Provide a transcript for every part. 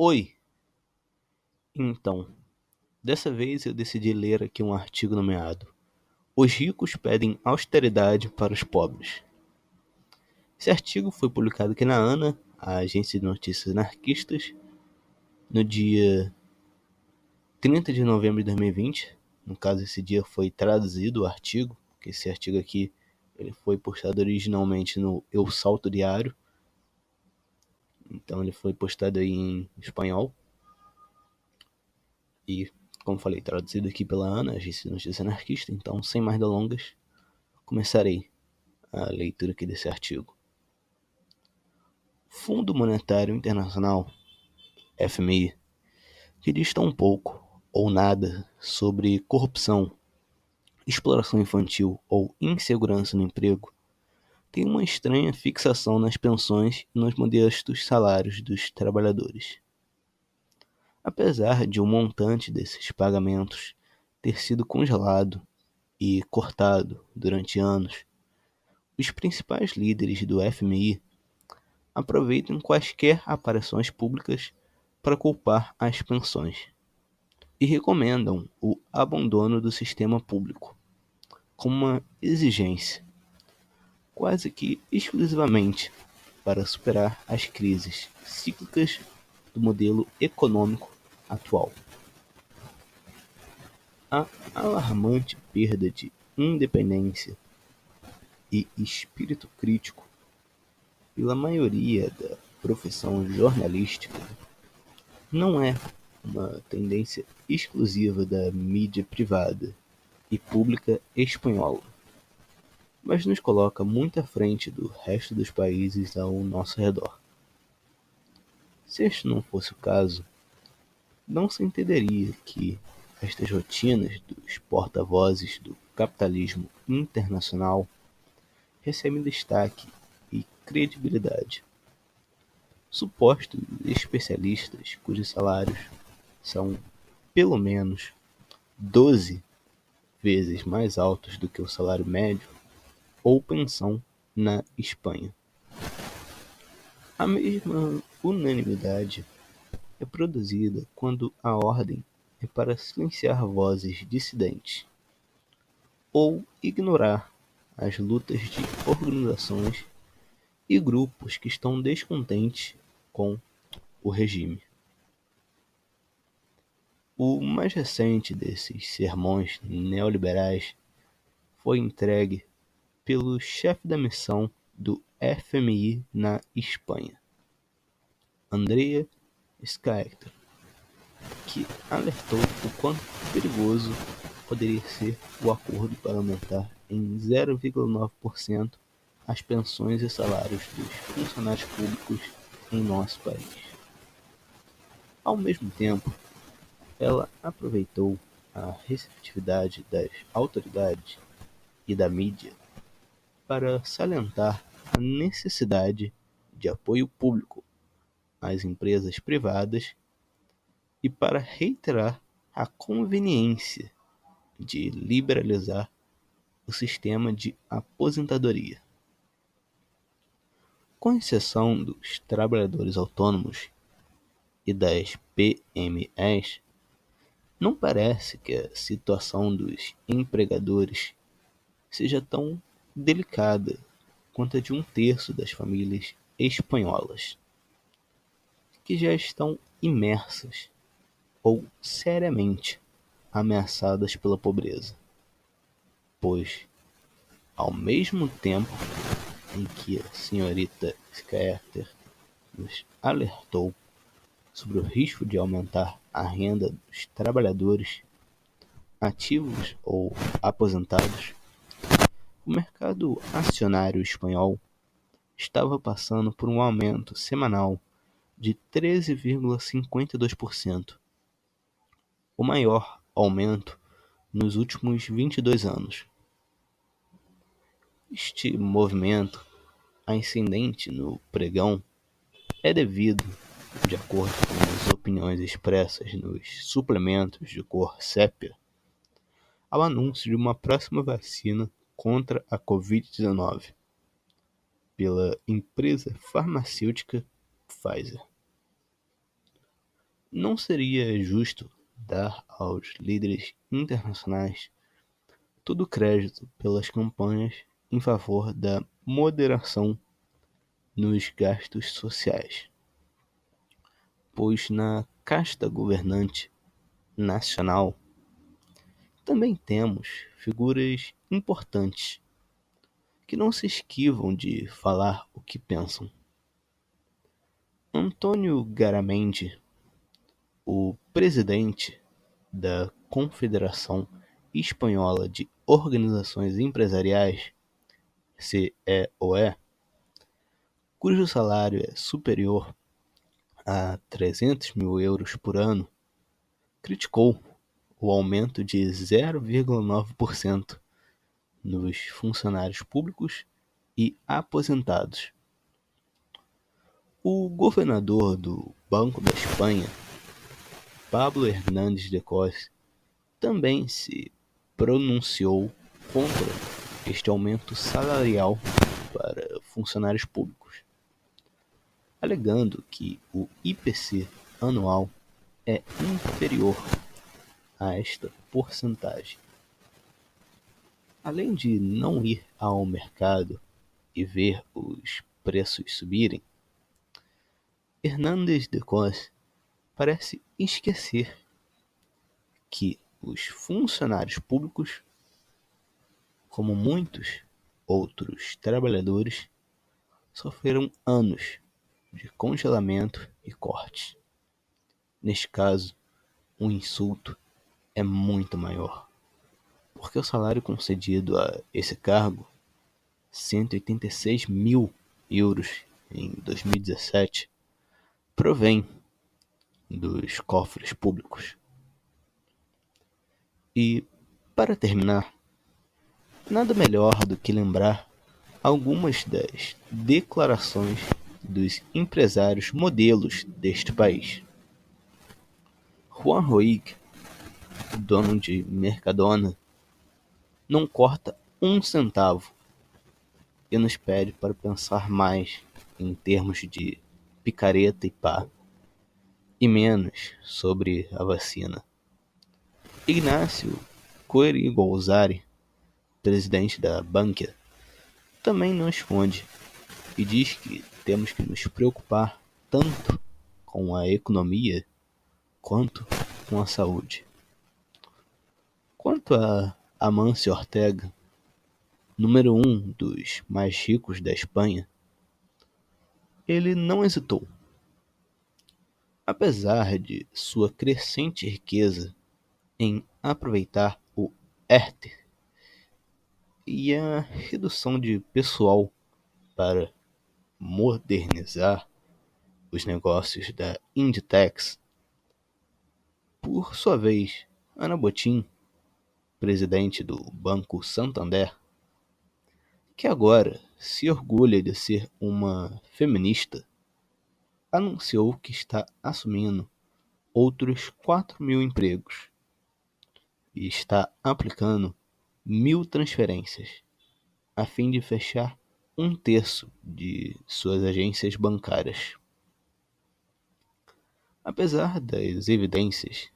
Oi! Então, dessa vez eu decidi ler aqui um artigo nomeado Os ricos pedem austeridade para os pobres. Esse artigo foi publicado aqui na ANA, a agência de notícias anarquistas, no dia 30 de novembro de 2020. No caso, esse dia foi traduzido o artigo, porque esse artigo aqui ele foi postado originalmente no Eu Salto Diário, então ele foi postado aí em espanhol. E, como falei, traduzido aqui pela ANA, agência de notícias anarquista. Então, sem mais delongas, começarei a leitura aqui desse artigo. Fundo Monetário Internacional, FMI, que diz tão pouco ou nada sobre corrupção, exploração infantil ou insegurança no emprego, tem uma estranha fixação nas pensões e nos modestos salários dos trabalhadores. Apesar de um montante desses pagamentos ter sido congelado e cortado durante anos, os principais líderes do FMI aproveitam quaisquer aparições públicas para culpar as pensões e recomendam o abandono do sistema público como uma exigência, quase que exclusivamente para superar as crises cíclicas do modelo econômico atual. A alarmante perda de independência e espírito crítico pela maioria da profissão jornalística não é uma tendência exclusiva da mídia privada e pública espanhola, mas nos coloca muito à frente do resto dos países ao nosso redor. Se este não fosse o caso, não se entenderia que estas rotinas dos porta-vozes do capitalismo internacional recebem destaque e credibilidade. Supostos especialistas cujos salários são pelo menos 12 vezes mais altos do que o salário médio ou pensão na Espanha. A mesma unanimidade é produzida quando a ordem é para silenciar vozes dissidentes ou ignorar as lutas de organizações e grupos que estão descontentes com o regime. O mais recente desses sermões neoliberais foi entregue pelo chefe da missão do FMI na Espanha, Andrea Schlechter, que alertou o quão perigoso poderia ser o acordo para aumentar em 0,9% as pensões e salários dos funcionários públicos em nosso país. Ao mesmo tempo, ela aproveitou a receptividade das autoridades e da mídia para salientar a necessidade de apoio público às empresas privadas e para reiterar a conveniência de liberalizar o sistema de aposentadoria. Com exceção dos trabalhadores autônomos e das PMEs, não parece que a situação dos empregadores seja tão delicada quanto a de um terço das famílias espanholas, que já estão imersas ou seriamente ameaçadas pela pobreza, pois, ao mesmo tempo em que a senhorita Schlechter nos alertou sobre o risco de aumentar a renda dos trabalhadores ativos ou aposentados, o mercado acionário espanhol estava passando por um aumento semanal de 13,52%, o maior aumento nos últimos 22 anos. Este movimento ascendente no pregão é devido, de acordo com as opiniões expressas nos suplementos de cor sépia, ao anúncio de uma próxima vacina contra a Covid-19 pela empresa farmacêutica Pfizer. não seria justo dar aos líderes internacionais todo o crédito pelas campanhas em favor da moderação nos gastos sociais, pois na casta governante nacional também temos figuras importantes que não se esquivam de falar o que pensam. Antônio Garamendi, o presidente da Confederação Espanhola de Organizações Empresariais, CEOE, cujo salário é superior a 300 mil euros por ano, criticou o aumento de 0,9% nos funcionários públicos e aposentados. O governador do Banco da Espanha, Pablo Hernández de Cos, também se pronunciou contra este aumento salarial para funcionários públicos, alegando que o IPC anual é inferior a esta porcentagem. Além de não ir ao mercado e ver os preços subirem, Hernández de Cos parece esquecer que os funcionários públicos, como muitos outros trabalhadores, sofreram anos de congelamento e cortes. Neste caso, o insulto é muito maior, porque o salário concedido a esse cargo, 186 mil euros em 2017, provém dos cofres públicos. E, para terminar, nada melhor do que lembrar algumas das declarações dos empresários modelos deste país. Juan Roig, dono de Mercadona, não corta um centavo e nos pede para pensar mais em termos de picareta e pá, e menos sobre a vacina. Ignácio Coirigolzari, presidente da Bankia, também não esconde e diz que temos que nos preocupar tanto com a economia quanto com a saúde. Quanto a Amancio Ortega, número 1 dos mais ricos da Espanha, ele não hesitou. Apesar de sua crescente riqueza em aproveitar o ERTE e a redução de pessoal para modernizar os negócios da Inditex, por sua vez, Ana Botín, presidente do Banco Santander, que agora se orgulha de ser uma feminista, anunciou que está assumindo outros 4 mil empregos e está aplicando 1.000 transferências, a fim de fechar 1/3 de suas agências bancárias. Apesar das evidências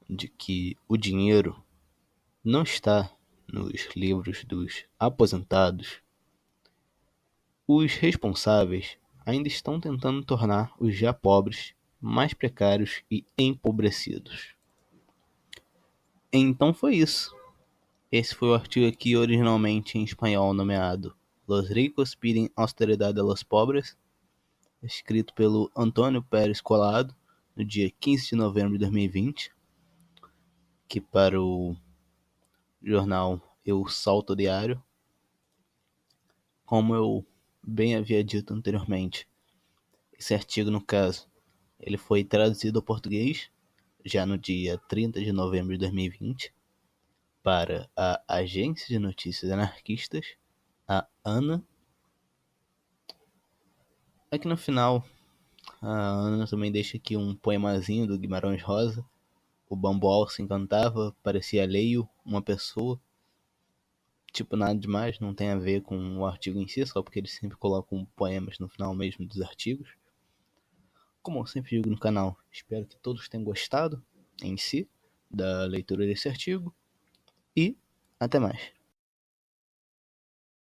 de que o dinheiro não está nos livros dos aposentados, os responsáveis ainda estão tentando tornar os já pobres mais precários e empobrecidos. Então foi isso. Esse foi o artigo aqui originalmente em espanhol nomeado Los ricos piden austeridad a los pobres, escrito pelo Antônio Pérez Colado, no dia 15 de novembro de 2020, que para o jornal Eu Salto Diário, como eu bem havia dito anteriormente, esse artigo, no caso, ele foi traduzido ao português já no dia 30 de novembro de 2020 para a agência de notícias anarquistas, a ANA. Aqui no final, a Ana também deixa aqui um poemazinho do Guimarães Rosa. O bamboal se encantava, parecia alheio, uma pessoa. Tipo, nada demais, não tem a ver com o artigo em si, só porque eles sempre colocam poemas no final mesmo dos artigos. Como eu sempre digo no canal, espero que todos tenham gostado em si da leitura desse artigo e até mais.